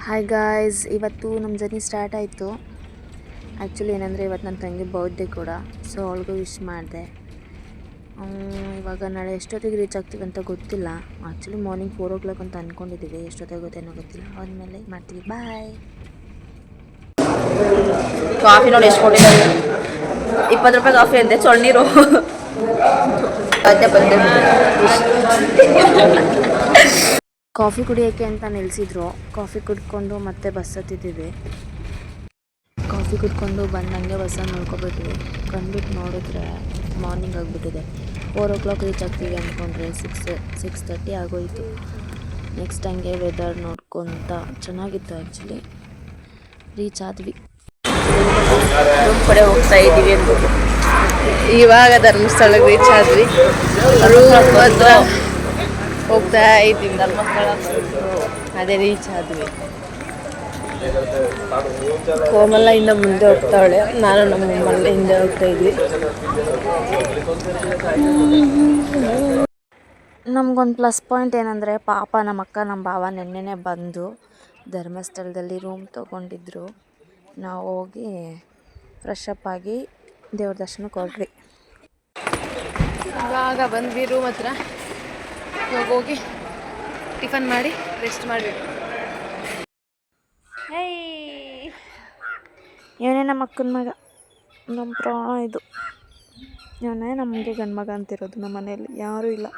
Hi guys, ಇವತ್ತು ನಮ್ಮ journey start ಆಯಿತು. ಆ್ಯಕ್ಚುಲಿ ಏನಂದರೆ ಇವತ್ತು ನನ್ನ ತಂಗಿ ಬರ್ತ್ಡೇ ಕೂಡ, ಸೊ ಅವಳಿಗೂ ವಿಶ್ ಮಾಡಿದೆ. ಇವಾಗ ನಾಳೆ ಎಷ್ಟೊತ್ತಿಗೆ ರೀಚ್ ಆಗ್ತೀವಿ ಅಂತ ಗೊತ್ತಿಲ್ಲ. ಆ್ಯಕ್ಚುಲಿ ಮಾರ್ನಿಂಗ್ 4 o'clock ಅಂತ ಅಂದ್ಕೊಂಡಿದ್ದೀವಿ. ಎಷ್ಟೊತ್ತಾಗುತ್ತೇನೋ ಗೊತ್ತಿಲ್ಲ. ಆದಮೇಲೆ ಮಾಡ್ತೀವಿ. ಬಾಯ್. ಕಾಫಿ ನೋಡಿ ಎಷ್ಟು ಕೊಟ್ಟಿದ್ದಾರೆ. 20 ರೂಪಾಯಿ ಕಾಫಿ ಅಂತೆ, ಚೊಳ್ನೀರು ಕಾಫಿ ಕುಡಿಯೋಕ್ಕೆ ಅಂತ ನಿಲ್ಲಿಸಿದ್ರು. ಕಾಫಿ ಕುಡ್ಕೊಂಡು ಮತ್ತೆ ಬಸ್ ಹತ್ತಿದ್ದೀವಿ. ಕಾಫಿ ಕುಡ್ಕೊಂಡು ಬಂದಂಗೆ ಬಸ್ಸನ್ನು ನೋಡ್ಕೊಬಿಟ್ವಿ. ಕಂಡ್ಬಿಟ್ಟು ನೋಡಿದ್ರೆ ಮಾರ್ನಿಂಗ್ ಆಗಿಬಿಟ್ಟಿದೆ. 4 o'clock ರೀಚ್ ಆಗ್ತೀವಿ ಅಂದ್ಕೊಂಡ್ರೆ 6:30 ಆಗೋಯಿತು. ನೆಕ್ಸ್ಟ್ ಹಂಗೆ ವೆದರ್ ನೋಡ್ಕೊತ ಚೆನ್ನಾಗಿತ್ತು. ಆ್ಯಕ್ಚುಲಿ ರೀಚ್ ಆದ್ವಿ. ರೂಮ್ ಕಡೆ ಹೋಗ್ತಾ ಇದ್ದೀವಿ ಅಂದ್ಬಿಟ್ಟು ಇವಾಗ ಧರ್ಮಸ್ಥಳಕ್ಕೆ ರೀಚ್ ಆದ್ವಿ. ರೂಮ್ ಹತ್ರ ಹೋಗ್ತಾ ಇದ್ದೀವಿ. ಧರ್ಮಸ್ಥಳ ಅದೇ ರೀಚ್ ಆದ್ವಿ. ಕೋಮಲ ಇಂದ ಮುಂದೆ ಹೋಗ್ತಾವಳೆ, ನಾನು ನಮ್ಮ ಹಿಂದೆ ಹೋಗ್ತಾ ಇದ್ವಿ. ನಮಗೊಂದು ಪ್ಲಸ್ ಪಾಯಿಂಟ್ ಏನಂದರೆ, ಪಾಪ ನಮ್ಮ ಅಕ್ಕ ನಮ್ಮ ಭಾವ ನೆನ್ನೆನೇ ಬಂದು ಧರ್ಮಸ್ಥಳದಲ್ಲಿ ರೂಮ್ ತೊಗೊಂಡಿದ್ರು. ನಾವು ಹೋಗಿ ಫ್ರೆಶ್ ಅಪ್ ಆಗಿ ದೇವ್ರ ದರ್ಶನಕ್ಕೆ ಹೊರಟ್ವಿ. ಇವಾಗ ಬಂದ್ವಿ ರೂಮ್ ಹತ್ರ. ಇವಾಗ ಹೋಗಿ ಟಿಫನ್ ಮಾಡಿ ರೆಸ್ಟ್ ಮಾಡಬೇಕು. ಇವನೇ ನಮ್ಮ ಅಕ್ಕನ ಮಗ, ನಮ್ಮ ಪ್ರಾಣ. ಇದು ಇವನೇ ನಮಗೆ ಗಂಡು ಮಗ ಅಂತಿರೋದು. ನಮ್ಮ ಮನೆಯಲ್ಲಿ ಯಾರೂ ಇಲ್ಲ.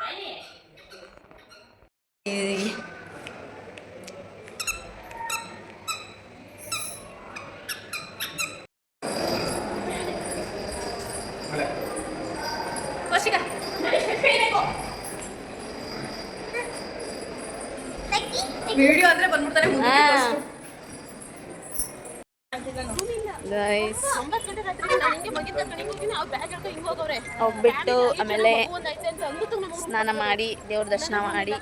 ವಿಡಿಯೋ ಅಂದ್ರೆ ಬಂದ್ಬಿಡ್ತಾರೆ ಗೈಸ್, ಹೋಗ್ಬಿಟ್ಟು ಆಮೇಲೆ ಸ್ನಾನ ಮಾಡಿ ದೇವ್ರ ದರ್ಶನ ಮಾಡಿ.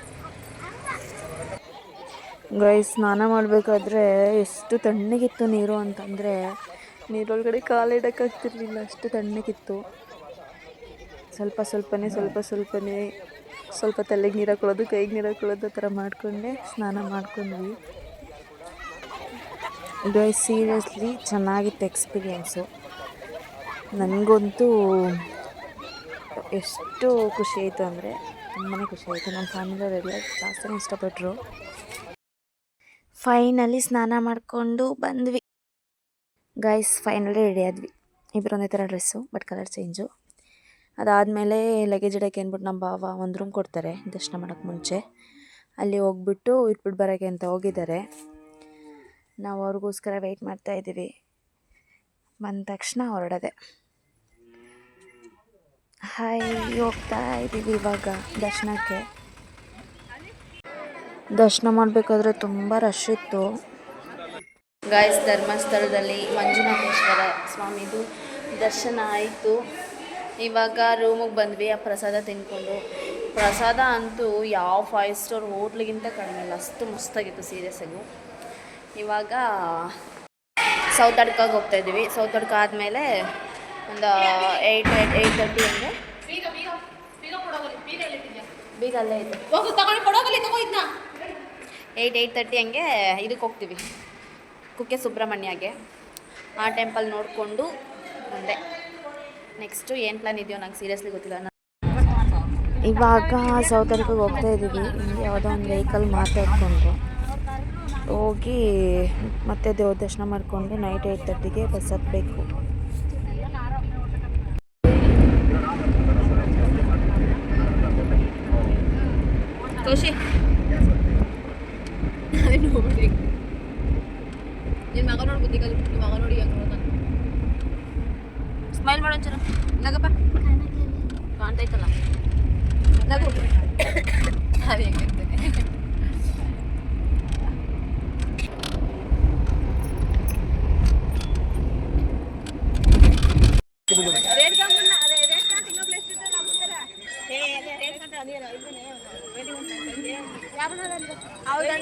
ಗೈಸ್, ಸ್ನಾನ ಮಾಡಬೇಕಾದ್ರೆ ಎಷ್ಟು ತಣ್ಣಗಿತ್ತು ನೀರು ಅಂತಂದರೆ ನೀರೊಳಗಡೆ ಕಾಲಿಡೋಕ್ಕಾಗ್ತಿರ್ಲಿಲ್ಲ, ಅಷ್ಟು ತಣ್ಣಗಿತ್ತು. ಸ್ವಲ್ಪನೇ ಸ್ವಲ್ಪ ತಲೆಗೆ ನೀರು ಹಾಕೊಳ್ಳೋದು, ಕೈಗೆ ನೀರು ಹಾಕೊಳ್ಳೋದು, ಆ ಥರ ಮಾಡಿಕೊಂಡೆ ಸ್ನಾನ ಮಾಡ್ಕೊಂಡ್ವಿ. ಗೈಸ್, ಸೀರಿಯಸ್ಲಿ ಚೆನ್ನಾಗಿತ್ತು ಎಕ್ಸ್ಪೀರಿಯೆನ್ಸು. ನನಗಂತೂ ಎಷ್ಟು ಖುಷಿ ಆಯಿತು ಅಂದರೆ ತುಂಬಾ ಖುಷಿ ಆಯಿತು. ನಮ್ಮ ಫ್ಯಾಮಿಲಿಯವರೆಲ್ಲ ಜಾಸ್ತಿನೇ ಇಷ್ಟಪಟ್ಟರು. ಫೈನಲಿ ಸ್ನಾನ ಮಾಡಿಕೊಂಡು ಬಂದ್ವಿ. ಗೈಸ್, ಫೈನಲಿ ರೆಡಿ ಆದ್ವಿ. ಇಬ್ಬರು ಒಂದೇ ಥರ ಡ್ರೆಸ್ಸು, ಬಟ್ ಕಲರ್ ಚೇಂಜು. ಅದಾದಮೇಲೆ ಲಗೇಜ್ ಇಡೋಕ್ಕೆ ಅಂದ್ಬಿಟ್ಟು ನಮ್ಮ ಭಾವ ಒಂದು ರೂಮ್ ಕೊಡ್ತಾರೆ ದರ್ಶನ ಮಾಡೋಕ್ಕೆ ಮುಂಚೆ. ಅಲ್ಲಿ ಹೋಗ್ಬಿಟ್ಟು ಇಟ್ಬಿಟ್ಟು ಬರೋಕ್ಕೆ ಅಂತ ಹೋಗಿದ್ದಾರೆ. ನಾವು ಅವ್ರಿಗೋಸ್ಕರ ವೆಯ್ಟ್ ಮಾಡ್ತಾಯಿದ್ದೀವಿ. ಬಂದ ತಕ್ಷಣ ಹೊರಡದೆ. ಹೋಗ್ತಾ ಇದ್ದೀವಿ ಇವಾಗ ದರ್ಶನಕ್ಕೆ. ದರ್ಶನ ಮಾಡಬೇಕಾದ್ರೆ ತುಂಬ ರಶ್ ಇತ್ತು. ಗಾಯ್ಸ್, ಧರ್ಮಸ್ಥಳದಲ್ಲಿ ಮಂಜುನಾಥೇಶ್ವರ ಸ್ವಾಮಿದು ದರ್ಶನ ಆಯಿತು. ಇವಾಗ ರೂಮಿಗೆ ಬಂದ್ವಿ. ಆ ಪ್ರಸಾದ ತಿಂದ್ಕೊಂಡು. ಪ್ರಸಾದ ಅಂತೂ ಯಾವ 5 star ಹೋಟ್ಲಿಗಿಂತ ಕಡಿಮೆ ಇಲ್ಲ, ಅಷ್ಟು ಮಸ್ತಾಗಿತ್ತು ಸೀರಿಯಸ್ಸಾಗಿ. ಇವಾಗ ಸೌತಡ್ಕಾಗೆ ಹೋಗ್ತಾ ಇದ್ದೀವಿ. ಸೌತಡ್ಕ ಆದಮೇಲೆ ಒಂದು 8:30 ಹಂಗೆ ಬೀಗ ಅಲ್ಲೇ ಇದೆ. 8:30 ಹಂಗೆ ಇದಕ್ಕೆ ಹೋಗ್ತೀವಿ, ಕುಕ್ಕೆ ಸುಬ್ರಹ್ಮಣ್ಯಗೆ. ಆ ಟೆಂಪಲ್ ನೋಡಿಕೊಂಡು ಮುಂದೆ ನೆಕ್ಸ್ಟು ಏನು ಪ್ಲ್ಯಾನ್ ಇದೆಯೋ ನಂಗೆ ಸೀರಿಯಸ್ಲಿ ಗೊತ್ತಿಲ್ಲ. ಇವಾಗ ಸೌತಡ್ಕಗೆ ಹೋಗ್ತಾ ಇದ್ದೀವಿ. ಹಿಂಗೆ ಯಾವುದೋ ಒಂದು ವೆಹಿಕಲ್ ಮಾತಾಡಿಕೊಂಡು ಹೋಗಿ ಮತ್ತೆ ದೇವ್ರ ದರ್ಶನ ಮಾಡಿಕೊಂಡು ನೈಟ್ 8:30ಗೆ ಬಸ್ ಹತ್ತಬೇಕು. ಖುಷಿ ನಿನ್ನ ಮಗ ನೋಡಿ ಬುದ್ಧಿ ಕಲಿ. ನಿಮ್ಮ ಮಗ ನೋಡಿ ಹೆಂಗೆ ನೋಡ್ತಾನೆ. ಸ್ಮೈಲ್ ಮಾಡೋ ಚರ ನಗಪ್ಪ, ಕಾಣ್ತೈತಲ್ಲ ನಗು. ಅದು ಹೆಂಗಿರ್ತದೆ.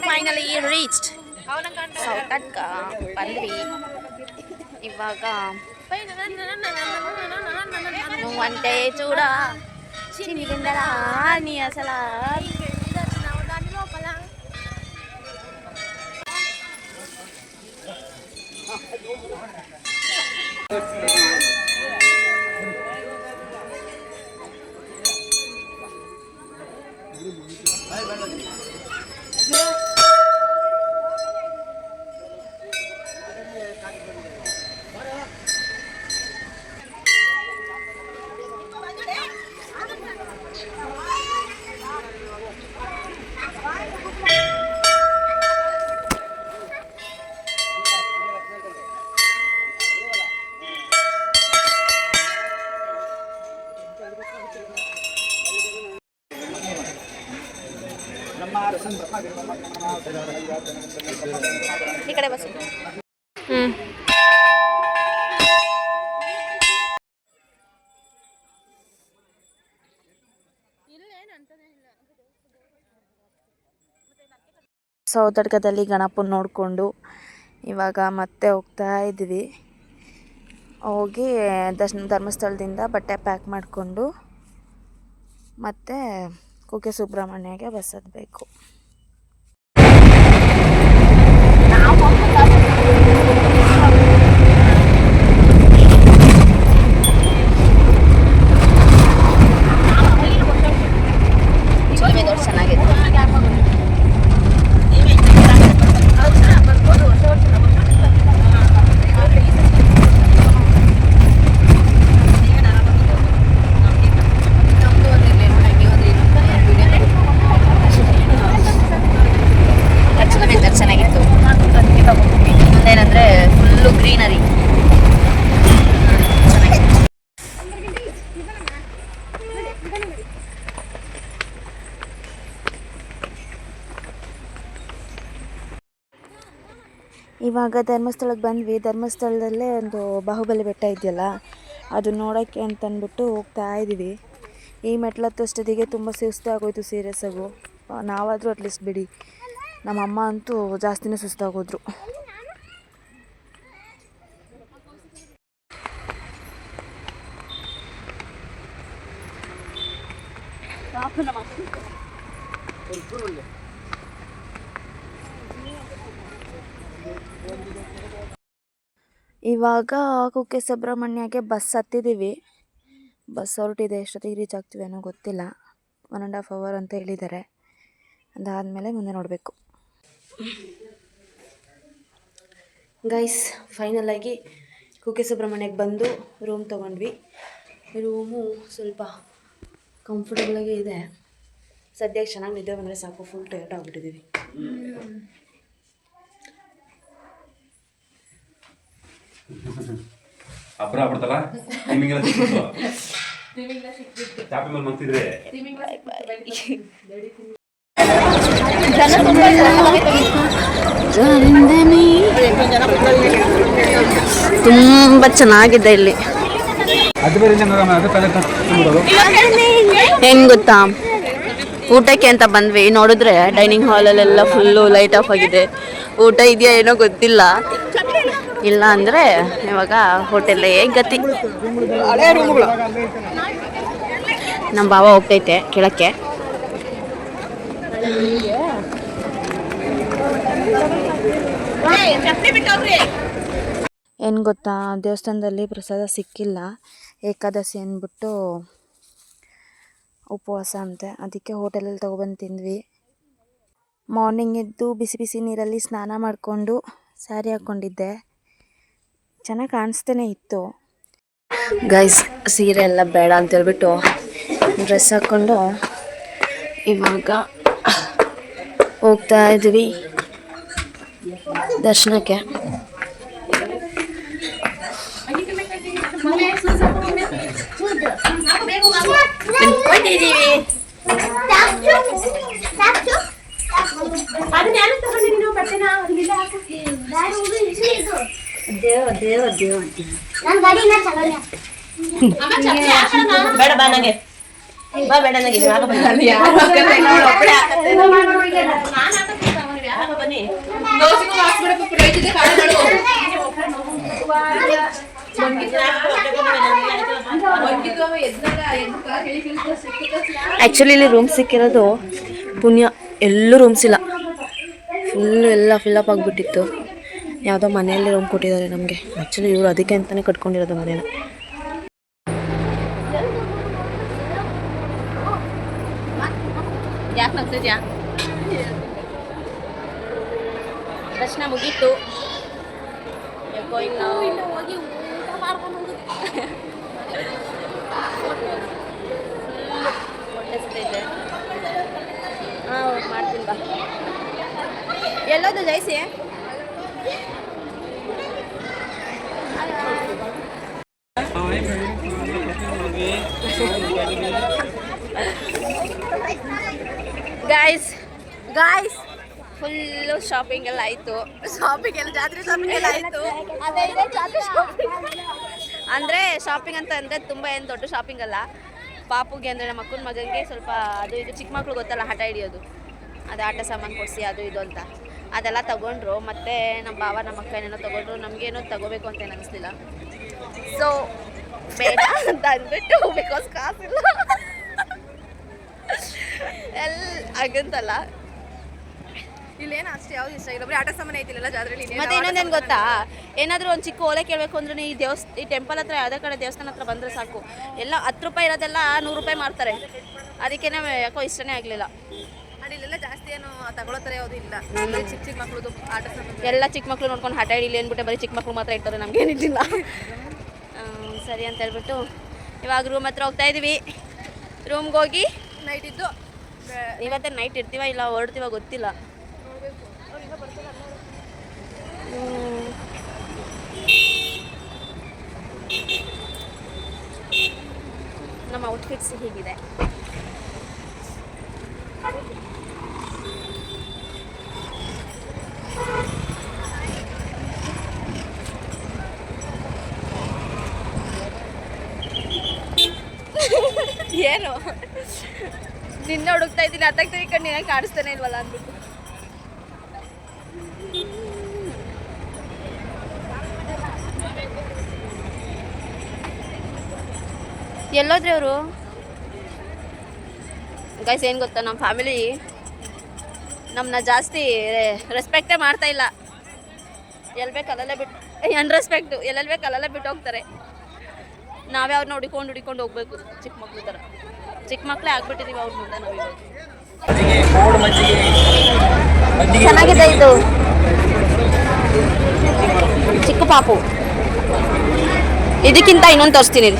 ಫೈನಲಿ ರೀಚ್ಡ್ ಸೌತಡ್ಕ ಬಂದ್ವಿ. ಇವಾಗ నువ్వంటే చూడ చిన్ని గిందల నీ అసలు ಈ ಕಡೆ ಬಸ್. ಸೌತಡ್ಕದಲ್ಲಿ ಗಣಪನ ನೋಡಿಕೊಂಡು ಇವಾಗ ಮತ್ತೆ ಹೋಗ್ತಾ ಇದ್ವಿ. ಹೋಗಿ ಧರ್ಮಸ್ಥಳದಿಂದ ಬಟ್ಟೆ ಪ್ಯಾಕ್ ಮಾಡಿಕೊಂಡು ಮತ್ತೆ ಕುಕ್ಕೆ ಸುಬ್ರಹ್ಮಣ್ಯಗೆ ಬಸ್ ಹತ್ತಬೇಕು. ಚೆನ್ನಾಗಿತ್ತು. ಏನಂದ್ರೆ ಫುಲ್ಲು ಗ್ರೀನರಿ. ಇವಾಗ ಧರ್ಮಸ್ಥಳಕ್ಕೆ ಬಂದ್ವಿ. ಧರ್ಮಸ್ಥಳದಲ್ಲೇ ಒಂದು ಬಾಹುಬಲಿ ಬೆಟ್ಟ ಇದೆಯಲ್ಲ, ಅದು ನೋಡೋಕ್ಕೆ ಅಂತಂದ್ಬಿಟ್ಟು ಹೋಗ್ತಾ ಇದ್ದೀವಿ. ಈ ಮೆಟ್ಲತ್ತಷ್ಟೊತ್ತಿಗೆ ತುಂಬ ಸುಸ್ತಾಗೋಯ್ತು ಸೀರಿಯಸ್ ಆಗು. ನಾವಾದರೂ ಅಟ್ಲೀಸ್ಟ್ ಬಿಡಿ, ನಮ್ಮಮ್ಮ ಅಂತೂ ಜಾಸ್ತಿನೇ ಸುಸ್ತಾಗೋದ್ರು. ಇವಾಗ ಕುಕ್ಕೆ ಸುಬ್ರಹ್ಮಣ್ಯಗೆ ಬಸ್ ಹತ್ತಿದ್ದೀವಿ. ಬಸ್ ಹೊರಟಿದೆ, ಎಷ್ಟೊತ್ತಿಗೆ ರೀಚ್ ಆಗ್ತೀವಿ ಅನ್ನೋ ಗೊತ್ತಿಲ್ಲ. 1.5 hour ಅಂತ ಹೇಳಿದ್ದಾರೆ. ಅದಾದಮೇಲೆ ಮುಂದೆ ನೋಡಬೇಕು. ಗೈಸ್, ಫೈನಲಾಗಿ ಕುಕ್ಕೆ ಸುಬ್ರಹ್ಮಣ್ಯಕ್ಕೆ ಬಂದು ರೂಮ್ ತೊಗೊಂಡ್ವಿ. ರೂಮು ಸ್ವಲ್ಪ ಕಂಫರ್ಟಬಲಾಗೇ ಇದೆ. ಸದ್ಯಕ್ಕೆ ಚೆನ್ನಾಗಿ ನಿದ್ದೆ ಬಂದರೆ ಸಾಕು, ಫುಲ್ ಟಯರ್ಡ್ ಆಗಿಬಿಟ್ಟಿದ್ದೀವಿ. ಅಬ್ರ ಆಗ್ಬಿಡ್ತಲ್ಲ ನಿಮಗೆಲ್ಲ ಸಿಕ್ಕಿತ್ತು ಚಾಪಿ ಮೇಲೆ ಮಂತಿದ್ರೆ ತುಂಬ ಚೆನ್ನಾಗಿದೆ ಇಲ್ಲಿ. ಹೆಂಗ್ ಗೊತ್ತಾ, ಊಟಕ್ಕೆ ಅಂತ ಬಂದ್ವಿ, ನೋಡಿದ್ರೆ ಡೈನಿಂಗ್ ಹಾಲಲ್ಲೆಲ್ಲ ಫುಲ್ಲು ಲೈಟ್ ಆಫ್ ಆಗಿದೆ. ಊಟ ಇದೆಯಾ ಏನೋ ಗೊತ್ತಿಲ್ಲ. ಇಲ್ಲ ಅಂದರೆ ಇವಾಗ ಹೋಟೆಲ್ಲೇ ಗತಿ. ನಮ್ಮ ಭಾವ ಹೋಗ್ತೈತೆ ಕೆಳಕ್ಕೆ. ಏನು ಗೊತ್ತಾ, ದೇವಸ್ಥಾನದಲ್ಲಿ ಪ್ರಸಾದ ಸಿಕ್ಕಿಲ್ಲ. ಏಕಾದಶಿ ಅಂದ್ಬಿಟ್ಟು ಉಪವಾಸ ಅಂತೆ, ಅದಕ್ಕೆ ಹೋಟೆಲಲ್ಲಿ ತೊಗೊಬಂದು ತಿಂದ್ವಿ. ಮಾರ್ನಿಂಗ್ ಎದ್ದು ಬಿಸಿ ಬಿಸಿ ನೀರಲ್ಲಿ ಸ್ನಾನ ಮಾಡಿಕೊಂಡು ಸ್ಯಾರಿ ಹಾಕ್ಕೊಂಡಿದ್ದೆ. ಚೆನ್ನಾಗಿ ಕಾಣಿಸ್ತಾನೆ ಇತ್ತು. ಗೈಸ್, ಸೀರೆ ಎಲ್ಲ ಬೇಡ ಅಂತೇಳ್ಬಿಟ್ಟು ಡ್ರೆಸ್ ಹಾಕ್ಕೊಂಡು ಇವಾಗ ಹೋಗ್ತಾ ಇದ್ವಿ ದರ್ಶನಕ್ಕೆ. ಬೇಡ ಬಾ ನನಗೆ ಬಾ ಬೇಡ ನನಗೆ ಬನ್ನಿ. ಆ್ಯಕ್ಚುಲಿ ಇಲ್ಲಿ ರೂಮ್ ಸಿಕ್ಕಿರೋದು ಪುಣ್ಯ. ಎಲ್ಲೂ ರೂಮ್ಸ್ ಇಲ್ಲ, ಎಲ್ಲ ಫಿಲ್ಲಪ್ ಆಗಿಬಿಟ್ಟಿತ್ತು. ಯಾವುದೋ ಮನೆಯಲ್ಲಿ ರೂಮ್ ಕೊಟ್ಟಿದ್ದಾರೆ ನಮಗೆ. ಆ್ಯಕ್ಚುಲಿ ಇವರು ಅದಕ್ಕೆ ಅಂತಲೇ ಕಟ್ಕೊಂಡಿರೋದು ಮನೇನ. ಯಾಕೆ ನಗ್ತಿದ್ಯಾ? ದರ್ಶನ ಮುಗೀತು. ಯಾಕೋ ಇನ್ನು ಹೋಗಿ ಊಟ ಮಾಡ್ಕೊಂಡು ಹೊಟ್ಟೆ ಸಿಗ್ತೈತೆ. ಮಾಡ್ತೀನಿ ಬಾ. ಎಲ್ಲೋದು ಜೈಸಿ? ಗೈಸ್, ಗಾಯ್ಸ್ ಫುಲ್ಲು ಶಾಪಿಂಗ್ ಎಲ್ಲ ಆಯಿತು. ಶಾಪಿಂಗ್ ಎಲ್ಲ ಜಾತ್ರೆ ಶಾಪಿಂಗ್ ಎಲ್ಲ ಆಯಿತು. ಅದೇ ಇದೆ ಜಾತ್ರೆ ಶಾಪಿಂಗ್ ಅಂದರೆ ಶಾಪಿಂಗ್ ಅಂತ ಅಂದರೆ ತುಂಬ ಏನು ದೊಡ್ಡ ಶಾಪಿಂಗ್ ಅಲ್ಲ. ಪಾಪುಗೆ ಅಂದರೆ ನಮ್ಮ ಅಕ್ಕನ ಮಗನಿಗೆ ಸ್ವಲ್ಪ ಅದು ಇದು ಚಿಕ್ಕ ಮಕ್ಳು ಗೊತ್ತಲ್ಲ ಹಠ ಹಿಡಿಯೋದು, ಅದು ಆಟ ಸಾಮಾನು ಕೊಡಿಸಿ ಅದು ಇದು ಅಂತ ಅದೆಲ್ಲ ತಗೊಂಡ್ರು. ಮತ್ತು ನಮ್ಮ ಬಾವ ನಮ್ಮ ಅಕ್ಕ ಏನೇನೋ ತೊಗೊಂಡ್ರು. ನಮಗೇನೋ ತಗೋಬೇಕು ಅಂತ ಏನು ಅನಿಸ್ಲಿಲ್ಲ. ಸೊ ಬೇಡ ಅಂತ ಅಂದ್ಬಿಟ್ಟು ಬಿಕಾಸ್ ಕಾಸಿಲ್ಲ ಹಾಗಂತಲ್ಲ. ಇಲ್ಲೇನು ಅಷ್ಟೇ ಯಾವ್ದು ಇಷ್ಟ ಇಲ್ಲ, ಬರೀ ಆಟ ಸಾಮಾನು ಐತಿಲ್ಲ ಜಾತ್ರೆಲಿ. ಮತ್ತೆ ಇನ್ನೊಂದೇನು ಗೊತ್ತಾ, ಏನಾದರೂ ಒಂದು ಚಿಕ್ಕ ಓಲೆ ಕೇಳಬೇಕು ಅಂದ್ರೆ ಈ ಟೆಂಪಲ್ ಹತ್ರ ಯಾವುದೇ ಕಡೆ ದೇವಸ್ಥಾನ ಹತ್ರ ಬಂದರೆ ಸಾಕು, ಎಲ್ಲ 10 ರೂಪಾಯಿ ಇರೋದೆಲ್ಲ 100 ರೂಪಾಯಿ ಮಾಡ್ತಾರೆ. ಅದಕ್ಕೇನೆ ಯಾಕೋ ಇಷ್ಟನೇ ಆಗಲಿಲ್ಲ. ಇಲ್ಲೆಲ್ಲ ಜಾಸ್ತಿ ಏನು ತಗೊಳತ್ತಾರೆ ಯಾವುದು ಇಲ್ಲ. ಚಿಕ್ಕ ಚಿಕ್ಕ ಮಕ್ಳದು ಆಟ ಸಾಮಾನು ಎಲ್ಲ ಚಿಕ್ಕ ಮಕ್ಳು ನೋಡ್ಕೊಂಡು ಹಠ ಹಿಡಿಲಿ ಅಂದ್ಬಿಟ್ಟೆ ಬರೀ ಚಿಕ್ಕ ಮಕ್ಳು ಮಾತ್ರ ಇರ್ತಾರೆ, ನಮಗೇನಿದ್ದಿಲ್ಲ. ಸರಿ ಅಂತ ಹೇಳ್ಬಿಟ್ಟು ಇವಾಗ ರೂಮ್ ಹತ್ರ ಹೋಗ್ತಾ ಇದ್ದೀವಿ. ರೂಮ್ಗೆ ಹೋಗಿ ನೈಟ್ ಇದ್ದು ಇವತ್ತೇ ನೈಟ್ ಇರ್ತೀವ ಇಲ್ಲ ಹೊರಡ್ತೀವ ಗೊತ್ತಿಲ್ಲ. ನಮ್ಮ ಔಟ್ಫಿಟ್ಸ್ ಹೀಗಿದೆ. ಏನು ನಿನ್ನೆ ಹುಡುಕ್ತಾ ಇದ್ದೀನಿ, ಅತ್ತಾಗ ತಿರ್ಕೊಂಡು ನೀನೇ ಕಾಣಿಸ್ತಾನೆ ಇಲ್ವಲ್ಲ ಅಂದ್ಬಿಟ್ಟು. ಎಲ್ಲೋದ್ರೆ ಅವರು ಗೈಸ್, ಏನು ಗೊತ್ತಾ, ನಮ್ಮ ಫ್ಯಾಮಿಲಿ ನಮ್ಮನ್ನ ಜಾಸ್ತಿ ರೆಸ್ಪೆಕ್ಟೇ ಮಾಡ್ತಾ ಇಲ್ಲ. ಎಲ್ಲಿ ಬೇಕು ಅಲ್ಲಲ್ಲೇ ಬಿಟ್ಟು ಅನ್ರೆಸ್ಪೆಕ್ಟು ಎಲ್ಲೆಲ್ಲಿ ಬೇಕು ಅಲ್ಲಲ್ಲೇ ಬಿಟ್ಟು ಹೋಗ್ತಾರೆ. ನಾವೇ ಅವ್ರನ್ನ ಹುಡಿಕೊಂಡು ಹೋಗ್ಬೇಕು. ಚಿಕ್ಕ ಮಕ್ಳು ಥರ ಚಿಕ್ಕ ಮಕ್ಕಳೇ ಆಗ್ಬಿಟ್ಟಿದ್ದೀವಿ ಅವ್ರ ಮುಂದೆ ನಾವು ಇವಾಗ. ಚೆನ್ನಾಗಿದೆ ಇದು ಚಿಕ್ಕ ಪಾಪು. ಇದಕ್ಕಿಂತ ಇನ್ನೊಂದು ತೋರಿಸ್ತೀನಿ.